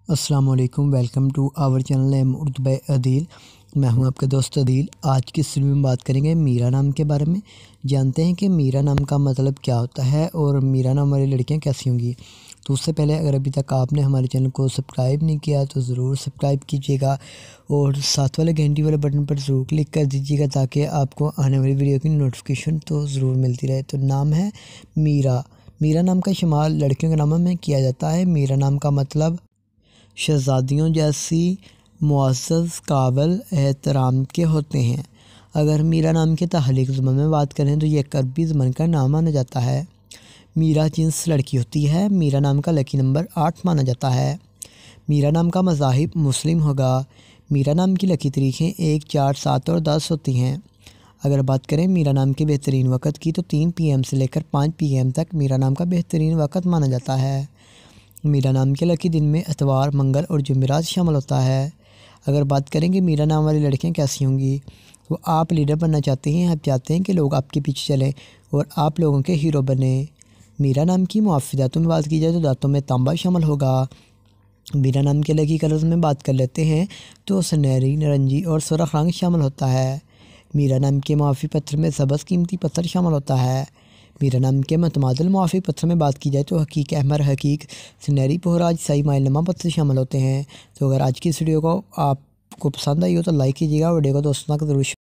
السلام علیکم، welcome to our channel M Urdu by Adeel. میں ہوں آپ کا دوست عدیل۔ آج کی اس ویڈیو میں بات کریں گے میرا نام کے بارے میں۔ جانتے ہیں کہ میرا نام کا مطلب کیا ہوتا ہے اور میرا نام والی لڑکیاں کیسی ہوں گی۔ تو اس سے پہلے اگر ابھی تک آپ نے ہمارے چینل کو سبسکرائب نہیں کیا تو ضرور سبسکرائب کیجیے گا اور ساتھ والے گھنٹی والے بٹن پر ضرور کلک کر دیجیے گا تاکہ آپ کو آنے والی ویڈیو کی نوٹیفیکیشن تو ضرور ملتی رہے۔ تو نام ہے میرا۔ میرا نام کا شمال لڑکیوں کے ناموں میں کیا جاتا ہے۔ میرا نام کا مطلب شہزادیوں جیسی معزز قابل احترام کے ہوتے ہیں۔ اگر میرا نام کے تحلیق زبان میں بات کریں تو یہ ایک عربی زبان کا نام مانا جاتا ہے۔ میرا جنس لڑکی ہوتی ہے۔ میرا نام کا لکی نمبر 8 مانا جاتا ہے۔ میرا نام کا مذاہب مسلم ہوگا۔ میرا نام کی لکی تاریخیں 1، 4، 7 اور 10 ہوتی ہیں۔ اگر بات کریں میرا نام کے بہترین وقت کی تو 3 PM سے لے کر 5 PM تک میرا نام کا بہترین وقت مانا جاتا ہے۔ میرا نام کے لکی دن میں اتوار، منگل اور جمعرات شامل ہوتا ہے۔ اگر بات کریں کہ میرا نام والی لڑکیاں کیسی ہوں گی، تو آپ لیڈر بننا چاہتے ہیں، آپ چاہتے ہیں کہ لوگ آپ کے پیچھے چلیں اور آپ لوگوں کے ہیرو بنیں۔ میرا نام کی معافی دانتوں میں بات کی جائے تو دانتوں میں تانبا شامل ہوگا۔ میرا نام کے لکی کلرز میں بات کر لیتے ہیں تو سنہری، نارنجی اور سرخ رنگ شامل ہوتا ہے۔ میرا نام کے معافی پتھر میں سبز قیمتی پتھر شامل ہوتا ہے۔ میرا نام کے متبادل معافی پتھر میں بات کی جائے تو حقیق، احمر، حقیق، سنہری، پہراج، سائی، مائل نما پتھر شامل ہوتے ہیں۔ تو اگر آج کی اس ویڈیو کو آپ کو پسند آئی ہو تو لائک کیجیے گا، ویڈیو کو دوستوں تک ضرور